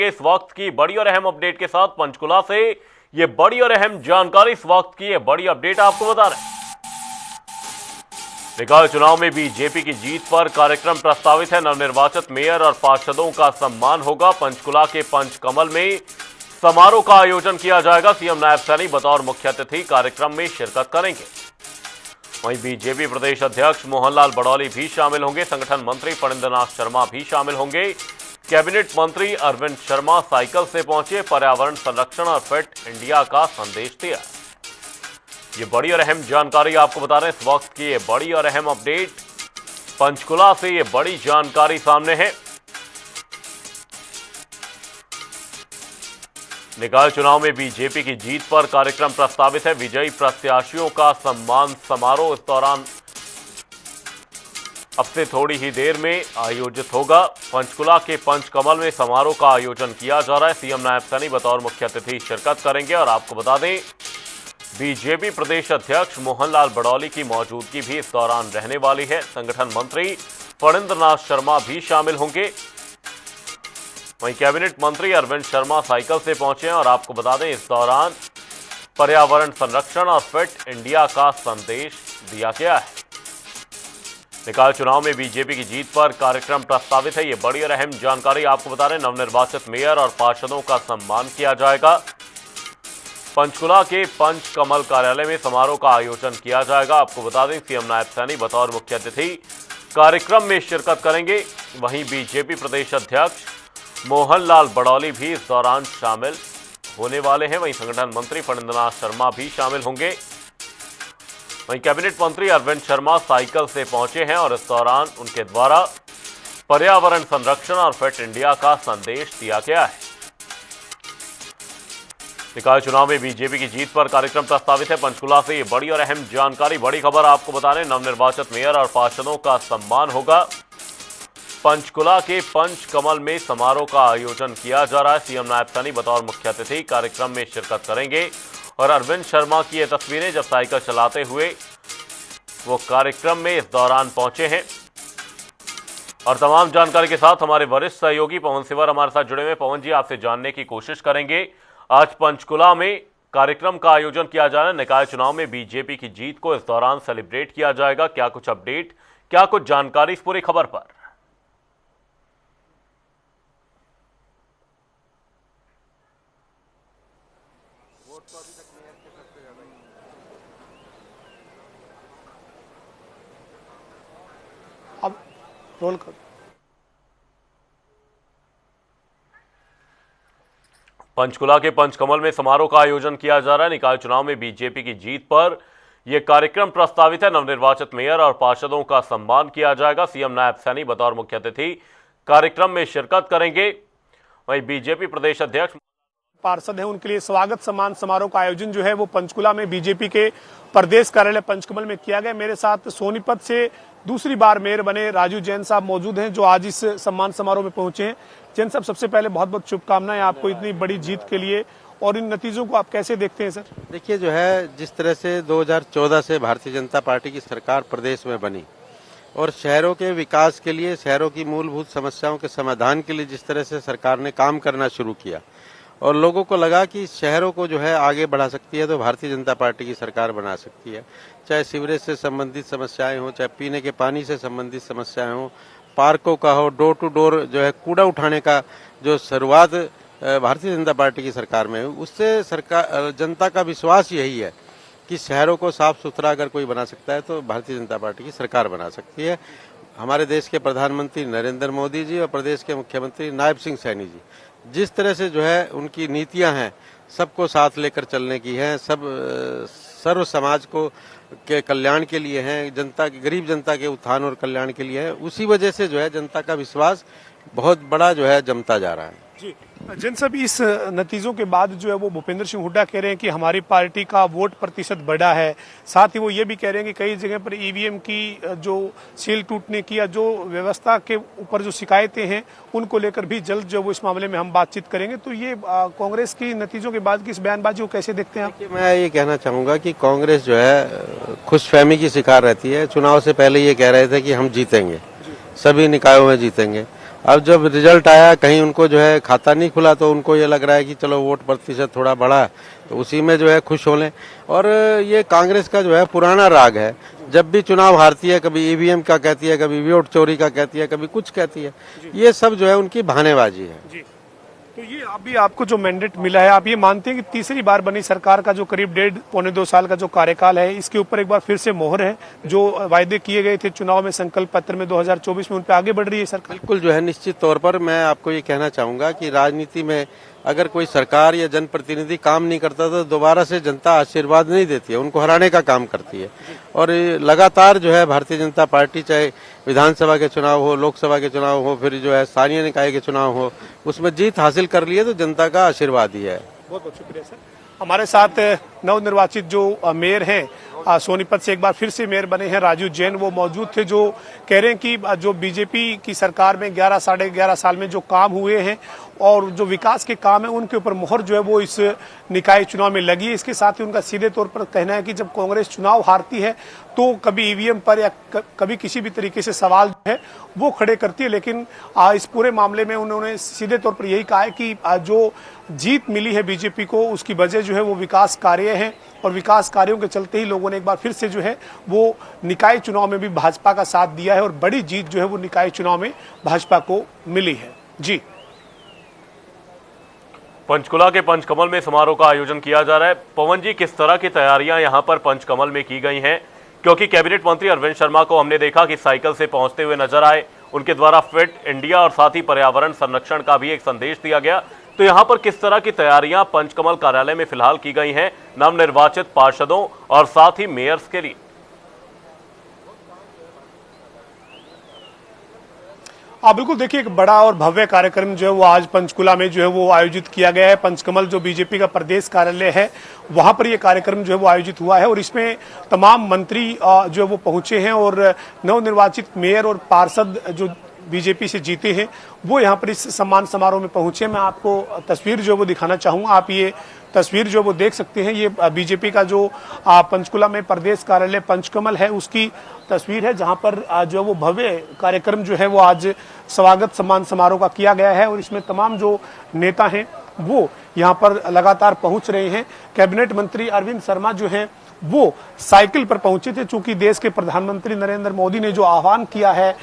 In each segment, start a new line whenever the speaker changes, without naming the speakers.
इस वक्त की बड़ी और अहम अपडेट के साथ पंचकुला से ये बड़ी और अहम जानकारी, इस वक्त की ये बड़ी अपडेट आपको बता रहे हैं। निकाय चुनाव में बीजेपी की जीत पर कार्यक्रम प्रस्तावित है। नवनिर्वाचित मेयर और पार्षदों का सम्मान होगा। पंचकुला के पंचकमल में समारोह का आयोजन किया जाएगा। सीएम नायब सैनी बतौर मुख्य अतिथि कार्यक्रम में शिरकत करेंगे। वहीं बीजेपी प्रदेश अध्यक्ष मोहनलाल बड़ौली भी शामिल होंगे। संगठन मंत्री फणिंद्रनाथ शर्मा भी शामिल होंगे। कैबिनेट मंत्री अरविंद शर्मा साइकिल से पहुंचे, पर्यावरण संरक्षण और फिट इंडिया का संदेश दिया। ये बड़ी और अहम जानकारी आपको बता रहे हैं। इस वक्त की ये बड़ी और अहम अपडेट, पंचकुला से ये बड़ी जानकारी सामने है। निकाय चुनाव में बीजेपी की जीत पर कार्यक्रम प्रस्तावित है। विजयी प्रत्याशियों का सम्मान समारोह इस दौरान अब से थोड़ी ही देर में आयोजित होगा। पंचकुला के पंचकमल में समारोह का आयोजन किया जा रहा है। सीएम नायब सैनी बतौर मुख्य अतिथि शिरकत करेंगे और आपको बता दें, बीजेपी प्रदेश अध्यक्ष मोहनलाल बड़ौली की मौजूदगी भी इस दौरान रहने वाली है। संगठन मंत्री फणिंद्रनाथ शर्मा भी शामिल होंगे। वहीं कैबिनेट मंत्री अरविंद शर्मा साइकिल से पहुंचे हैं और आपको बता दें, इस दौरान पर्यावरण संरक्षण और फिट इंडिया का संदेश दिया गया है। निकाय चुनाव में बीजेपी की जीत पर कार्यक्रम प्रस्तावित है। ये बड़ी और अहम जानकारी आपको बता रहे हैं। नवनिर्वाचित मेयर और पार्षदों का सम्मान किया जाएगा। पंचकुला के पंचकमल कार्यालय में समारोह का आयोजन किया जाएगा। आपको बता दें, सीएम नायब सैनी बतौर मुख्य अतिथि कार्यक्रम में शिरकत करेंगे। वहीं बीजेपी प्रदेश अध्यक्ष मोहनलाल बड़ौली भी इस दौरान शामिल होने वाले हैं। वहीं संगठन मंत्री फणिंद्रनाथ शर्मा भी शामिल होंगे। वहीं कैबिनेट मंत्री अरविंद शर्मा साइकिल से पहुंचे हैं और इस दौरान उनके द्वारा पर्यावरण संरक्षण और फिट इंडिया का संदेश दिया गया है। निकाय चुनाव में बीजेपी की जीत पर कार्यक्रम प्रस्तावित है। पंचकुला से ये बड़ी और अहम जानकारी, बड़ी खबर आपको बता रहे हैं। नवनिर्वाचित मेयर और पार्षदों का सम्मान होगा। पंचकुला के पंचकमल में समारोह का आयोजन किया जा रहा है। सीएम नायब सैनी बतौर मुख्य अतिथि कार्यक्रम में शिरकत करेंगे और अरविंद शर्मा की ये तस्वीरें जब साइकिल चलाते हुए वो कार्यक्रम में इस दौरान पहुंचे हैं। और तमाम जानकारी के साथ हमारे वरिष्ठ सहयोगी पवन सिवर हमारे साथ जुड़े हुए। पवन जी, आपसे जानने की कोशिश करेंगे, आज पंचकुला में कार्यक्रम का आयोजन किया जा रहा है। निकाय चुनाव में बीजेपी की जीत को इस दौरान सेलिब्रेट किया जाएगा। क्या कुछ अपडेट, क्या कुछ जानकारी इस पूरी खबर पर?
अब रोल कर।
पंचकुला के पंचकमल में समारोह का आयोजन किया जा रहा है। निकाय चुनाव में बीजेपी की जीत पर यह कार्यक्रम प्रस्तावित है। नवनिर्वाचित मेयर और पार्षदों का सम्मान किया जाएगा। सीएम नायब सैनी बतौर मुख्य अतिथि कार्यक्रम में शिरकत करेंगे। वहीं बीजेपी प्रदेश अध्यक्ष
पार्षद हैं, उनके लिए स्वागत सम्मान समारोह का आयोजन जो है वो पंचकुला में बीजेपी के प्रदेश कार्यालय पंचकमल में किया गया। मेरे साथ सोनीपत से दूसरी बार मेयर बने राजू जैन साहब मौजूद हैं, जो आज इस सम्मान समारोह में पहुंचे हैं। जैन साहब, सबसे पहले बहुत बहुत शुभकामनाएं आपको इतनी बड़ी जीत के लिए, और इन नतीजों को आप कैसे देखते हैं सर?
देखिए, जो है जिस तरह से 2014 से भारतीय जनता पार्टी की सरकार प्रदेश में बनी और शहरों के विकास के लिए, शहरों की मूलभूत समस्याओं के समाधान के लिए जिस तरह से सरकार ने काम करना शुरू किया और लोगों को लगा कि शहरों को जो है आगे बढ़ा सकती है तो भारतीय जनता पार्टी की सरकार बना सकती है। चाहे सीवरेज से संबंधित समस्याएं हो, चाहे पीने के पानी से संबंधित समस्याएं हो, पार्कों का हो, डोर टू डोर जो है कूड़ा उठाने का जो शुरुआत भारतीय जनता पार्टी की सरकार में हुई, उससे सरकार जनता का विश्वास यही है कि शहरों को साफ सुथरा अगर कोई बना सकता है तो भारतीय जनता पार्टी की सरकार बना सकती है। हमारे देश के प्रधानमंत्री नरेंद्र मोदी जी और प्रदेश के मुख्यमंत्री नायब सिंह सैनी जी जिस तरह से जो है उनकी नीतियां हैं, सबको साथ लेकर चलने की है, सब सर्व समाज को के कल्याण के लिए हैं, जनता की, गरीब जनता के उत्थान और कल्याण के लिए है, उसी वजह से जो है जनता का विश्वास बहुत बड़ा जो है जमता जा रहा है।
जी जैन साहब, इस नतीजों के बाद जो है वो भूपेंद्र सिंह हुड्डा कह रहे हैं कि हमारी पार्टी का वोट प्रतिशत बढ़ा है। साथ ही वो ये भी कह रहे हैं कि कई जगह पर ईवीएम की जो सील टूटने की या जो व्यवस्था के ऊपर जो शिकायतें हैं उनको लेकर भी जल्द जो वो इस मामले में हम बातचीत करेंगे। तो ये कांग्रेस की नतीजों के बाद की इस बयानबाजी को कैसे देखते हैं आप?
मैं ये कहना चाहूंगा कि कांग्रेस जो है खुशफहमी की शिकार रहती है। चुनाव से पहले ये कह रहे थे कि हम जीतेंगे, सभी निकायों में जीतेंगे, अब जब रिजल्ट आया, कहीं उनको जो है खाता नहीं खुला, तो उनको ये लग रहा है कि चलो वोट प्रतिशत थोड़ा बढ़ा, तो उसी में जो है खुश हो लें। और ये कांग्रेस का जो है पुराना राग है, जब भी चुनाव हारती है कभी ईवीएम का कहती है, कभी वोट चोरी का कहती है, कभी कुछ कहती है। ये सब जो है उनकी बहानेबाजी है।
जी। तो ये अभी आपको जो मैंडेट मिला है, आप ये मानते हैं कि तीसरी बार बनी सरकार का जो करीब 1.5-2 साल का जो कार्यकाल है, इसके ऊपर एक बार फिर से मोहर है? जो वायदे किए गए थे चुनाव में, संकल्प पत्र में 2024 में, उन पे आगे बढ़ रही है सरकार?
बिल्कुल जो है, निश्चित तौर पर मैं आपको ये कहना चाहूंगा कि राजनीति में अगर कोई सरकार या जनप्रतिनिधि काम नहीं करता तो दोबारा से जनता आशीर्वाद नहीं देती है, उनको हराने का काम करती है। और लगातार जो है भारतीय जनता पार्टी, चाहे विधानसभा के चुनाव हो, लोकसभा के चुनाव हो, फिर जो है स्थानीय निकाय के चुनाव हो, उसमें जीत हासिल कर ली है तो जनता का आशीर्वाद ही है।
बहुत बहुत शुक्रिया सर। हमारे साथ नवनिर्वाचित जो मेयर हैं, सोनीपत से एक बार फिर से मेयर बने हैं राजू जैन, वो मौजूद थे, जो कह रहे हैं कि जो बीजेपी की सरकार में 11-11.5 साल में जो काम हुए हैं और जो विकास के काम है, उनके ऊपर मोहर जो है वो इस निकाय चुनाव में लगी है। इसके साथ ही उनका सीधे तौर पर कहना है कि जब कांग्रेस चुनाव हारती है तो कभी ईवीएम पर या कभी किसी भी तरीके से सवाल जो है वो खड़े करती है, लेकिन इस पूरे मामले में उन्होंने सीधे तौर पर यही कहा है कि जो जीत मिली है बीजेपी को, उसकी वजह जो है वो विकास कार्य है, और विकास कार्यों के चलते ही लोगों ने एक बार फिर से जो है वो निकाय चुनाव में भी भाजपा का साथ दिया है, और बड़ी जीत जो है वो निकाय चुनाव में भाजपा को मिली है। जी।
पंचकुला के पंचकमल में समारोह का आयोजन किया जा रहा है। पवन जी, किस तरह की तैयारियां यहां पर पंचकमल में की गई हैं? क्योंकि कैबिनेट मंत्री अरविंद शर्मा को हमने देखा कि साइकिल से पहुंचते हुए नजर आए, उनके द्वारा फिट इंडिया और साथ ही पर्यावरण संरक्षण का भी एक संदेश दिया गया। तो यहां पर किस तरह की तैयारियां पंचकमल कार्यालय में फिलहाल की गई हैं नवनिर्वाचित पार्षदों और साथ ही मेयर्स के लिए?
बिल्कुल, देखिए, एक बड़ा और भव्य कार्यक्रम जो है वो आज पंचकुला में जो है वो आयोजित किया गया है। पंचकमल जो बीजेपी का प्रदेश कार्यालय है, वहां पर ये कार्यक्रम जो है वो आयोजित हुआ है, और इसमें तमाम मंत्री जो है वो पहुंचे हैं, और नवनिर्वाचित मेयर और पार्षद जो बीजेपी से जीते हैं वो यहाँ पर इस सम्मान समारोह में पहुंचे। मैं आपको तस्वीर जो है वो दिखाना चाहूंगा। आप ये तस्वीर जो वो देख सकते हैं, ये बीजेपी का जो पंचकुला में प्रदेश कार्यालय पंचकमल है उसकी तस्वीर है, जहां पर जो है वो भव्य कार्यक्रम जो है वो आज स्वागत सम्मान समारोह का किया गया है, और इसमें तमाम जो नेता हैं वो यहाँ पर लगातार पहुंच रहे हैं। कैबिनेट मंत्री अरविंद शर्मा जो हैं वो साइकिल पर पहुंचे थे, चूंकि देश के प्रधानमंत्री नरेंद्र मोदी ने जो आह्वान किया है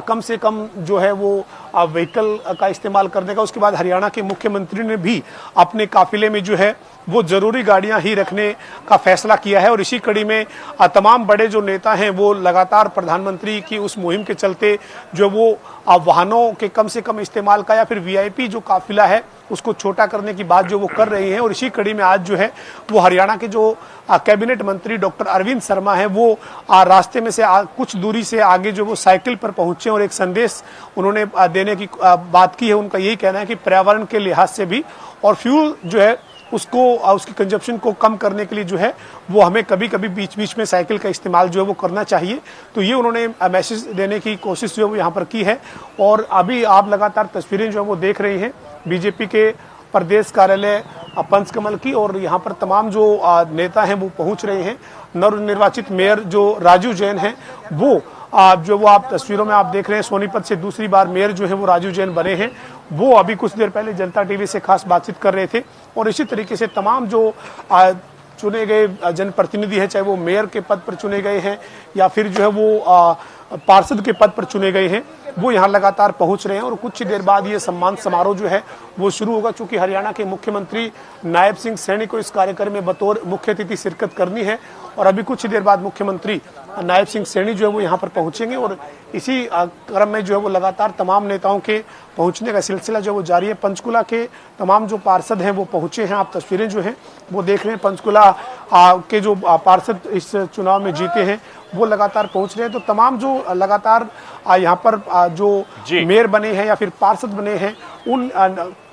कम से कम जो है वो व्हीकल का इस्तेमाल करने का, उसके बाद हरियाणा के मुख्यमंत्री ने भी अपने काफिले में जो है वो जरूरी गाड़ियां ही रखने का फैसला किया है, और इसी कड़ी में तमाम बड़े जो नेता हैं वो लगातार प्रधानमंत्री की उस मुहिम के चलते जो वो वाहनों के कम से कम इस्तेमाल का या फिर वीआईपी जो काफिला है उसको छोटा करने की बात जो वो कर रहे हैं। और इसी कड़ी में आज जो है वो हरियाणा के जो कैबिनेट मंत्री डॉक्टर अरविंद शर्मा है वो रास्ते में से कुछ दूरी से आगे जो वो साइकिल पर पहुंचे, और एक संदेश उन्होंने देने की बात की है। उनका यही कहना है कि पर्यावरण के लिहाज से भी और फ्यूल जो है उसको उसकी कंजप्शन को कम करने के लिए जो है वो हमें कभी कभी बीच बीच में साइकिल का इस्तेमाल जो है वो करना चाहिए। तो ये उन्होंने मैसेज देने की कोशिश जो है वो यहाँ पर की है। और अभी आप लगातार तस्वीरें जो है वो देख रही हैं बीजेपी के प्रदेश कार्यालय पंचकमल की, और यहाँ पर तमाम जो नेता हैं वो पहुँच रहे हैं। नवनिर्वाचित मेयर जो राजू जैन हैं वो जो वो आप तस्वीरों में आप देख रहे हैं, सोनीपत से दूसरी बार मेयर जो है वो राजू जैन बने हैं। वो अभी कुछ देर पहले जनता टीवी से खास बातचीत कर रहे थे, और इसी तरीके से तमाम जो चुने गए जनप्रतिनिधि हैं, चाहे वो मेयर के पद पर चुने गए हैं या फिर जो है वो पार्षद के पद पर चुने गए हैं, वो यहाँ लगातार पहुंच रहे हैं। और कुछ देर बाद ये सम्मान समारोह जो है वो शुरू होगा, चूंकि हरियाणा के मुख्यमंत्री नायब सिंह सैनी को इस कार्यक्रम में बतौर मुख्य अतिथि शिरकत करनी है, और अभी कुछ देर बाद मुख्यमंत्री नायब सिंह सैनी जो है वो यहाँ पर पहुंचेंगे, और इसी क्रम में जो है वो लगातार तमाम नेताओं के पहुंचने का सिलसिला जो वो जारी है। पंचकुला के तमाम जो पार्षद हैं वो पहुंचे हैं, आप तस्वीरें जो हैं वो देख रहे हैं। पंचकुला के जो पार्षद इस चुनाव में जीते हैं वो लगातार पहुंच रहे हैं। तो तमाम जो लगातार यहाँ पर जो मेयर बने हैं या फिर पार्षद बने हैं उन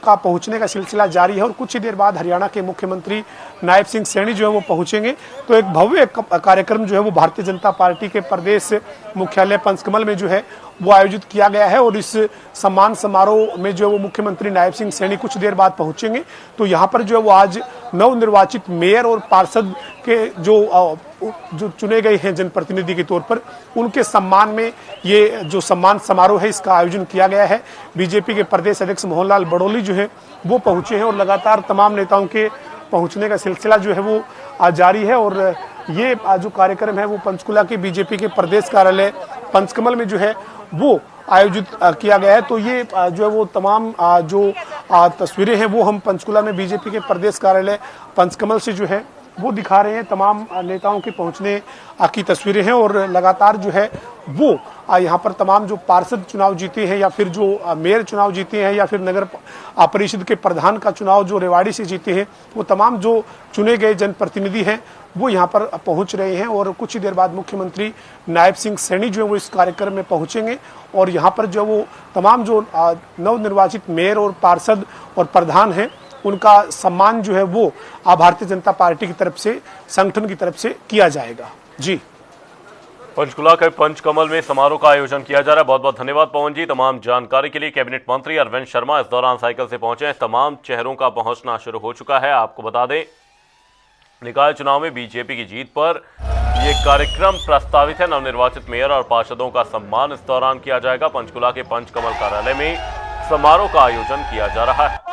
का पहुंचने का सिलसिला जारी है, और कुछ ही देर बाद हरियाणा के मुख्यमंत्री नायब सिंह सैनी जो है वो पहुंचेंगे। तो एक भव्य कार्यक्रम जो है वो भारतीय जनता पार्टी के प्रदेश मुख्यालय पंचकमल में जो है वो आयोजित किया गया है, और इस सम्मान समारोह में जो है वो मुख्यमंत्री नायब सिंह सैनी कुछ देर बाद पहुंचेंगे। तो यहाँ पर जो है वो आज नवनिर्वाचित मेयर और पार्षद के जो चुने गए हैं जनप्रतिनिधि के तौर पर, उनके सम्मान में ये जो सम्मान समारोह है इसका आयोजन किया गया है। बीजेपी के प्रदेश अध्यक्ष मोहनलाल बड़ोली जो है वो पहुंचे हैं और लगातार तमाम नेताओं के पहुंचने का सिलसिला जो है वो जारी है। और ये जो कार्यक्रम है वो पंचकुला के बीजेपी के प्रदेश कार्यालय पंचकमल में जो है वो आयोजित किया गया है। तो ये जो है वो तमाम जो तस्वीरें हैं वो हम पंचकुला में बीजेपी के प्रदेश कार्यालय पंचकमल से जो है वो दिखा रहे हैं। तमाम नेताओं के पहुंचने की तस्वीरें हैं और लगातार जो है वो यहाँ पर तमाम जो पार्षद चुनाव जीते हैं या फिर जो मेयर चुनाव जीते हैं या फिर नगर परिषद के प्रधान का चुनाव जो रेवाड़ी से जीते हैं, वो तमाम जो चुने गए जनप्रतिनिधि हैं वो यहाँ पर पहुंच रहे हैं। और कुछ ही देर बाद मुख्यमंत्री नायब सिंह सैनी जो है वो इस कार्यक्रम में पहुंचेंगे और यहाँ पर जो वो तमाम जो नवनिर्वाचित मेयर और पार्षद और प्रधान हैं उनका सम्मान जो है वो भारतीय जनता पार्टी की तरफ से, संगठन की तरफ से किया जाएगा। जी,
पंचकुला के पंचकमल में समारोह का आयोजन किया जा रहा है। बहुत बहुत धन्यवाद पवन जी तमाम जानकारी के लिए। कैबिनेट मंत्री अरविंद शर्मा इस दौरान साइकिल से पहुंचे हैं। तमाम चेहरों का पहुंचना शुरू हो चुका है। आपको बता दें, निकाय चुनाव में बीजेपी की जीत पर ये कार्यक्रम प्रस्तावित है। नवनिर्वाचित मेयर और पार्षदों का सम्मान इस दौरान किया जाएगा। पंचकुला के पंचकमल कार्यालय में समारोह का आयोजन किया जा रहा है।